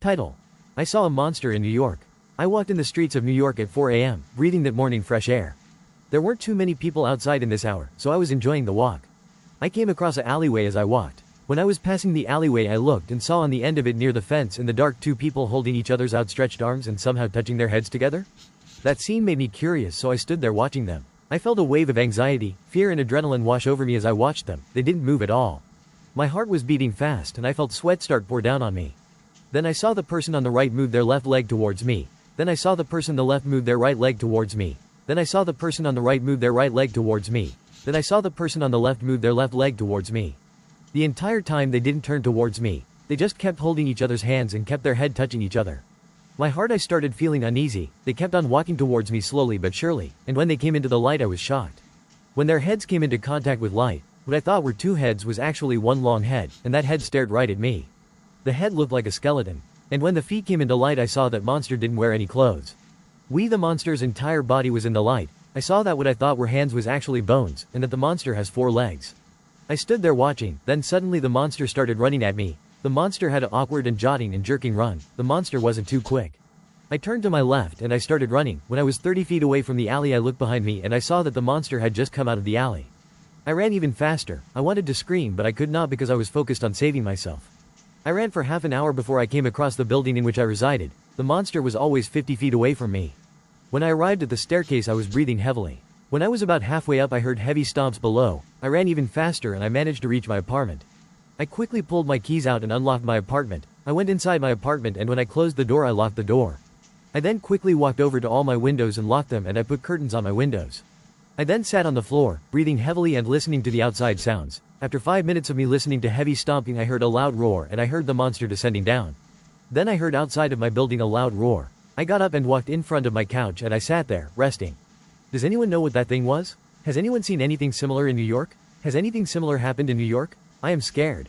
Title: I saw a monster in New York. I walked in the streets of New York at 4 a.m., breathing that morning fresh air. There weren't too many people outside in this hour, so I was enjoying the walk. I came across an alleyway as I walked. When I was passing the alleyway, I looked and saw on the end of it near the fence in the dark two people holding each other's outstretched arms and somehow touching their heads together. That scene made me curious, so I stood there watching them. I felt a wave of anxiety, fear and adrenaline wash over me as I watched them. They didn't move at all. My heart was beating fast and I felt sweat start pour down on me. Then I saw the person on the right move their left leg towards me. Then I saw the person on the left move their right leg towards me. Then I saw the person on the right move their right leg towards me. Then I saw the person on the left move their left leg towards me. The entire time they didn't turn towards me. They just kept holding each other's hands and kept their head touching each other. My heart, I started feeling uneasy. They kept on walking towards me slowly but surely, and when they came into the light I was shocked. When their heads came into contact with light, what I thought were two heads was actually one long head, and that head stared right at me. The head looked like a skeleton. And when the feet came into light I saw that monster didn't wear any clothes. The monster's entire body was in the light. I saw that what I thought were hands was actually bones, and that the monster has 4 legs. I stood there watching, then suddenly the monster started running at me. The monster had an awkward and jotting and jerking run. The monster wasn't too quick. I turned to my left and I started running. When I was 30 feet away from the alley I looked behind me and I saw that the monster had just come out of the alley. I ran even faster. I wanted to scream but I could not because I was focused on saving myself. I ran for half an hour before I came across the building in which I resided. The monster was always 50 feet away from me. When I arrived at the staircase I was breathing heavily. When I was about halfway up I heard heavy stomps below. I ran even faster and I managed to reach my apartment. I quickly pulled my keys out and unlocked my apartment. I went inside my apartment and when I closed the door I locked the door. I then quickly walked over to all my windows and locked them and I put curtains on my windows. I then sat on the floor, breathing heavily and listening to the outside sounds. After 5 minutes of me listening to heavy stomping I heard a loud roar and I heard the monster descending down. Then I heard outside of my building a loud roar. I got up and walked in front of my couch and I sat there, resting. Does anyone know what that thing was? Has anyone seen anything similar in New York? Has anything similar happened in New York? I am scared.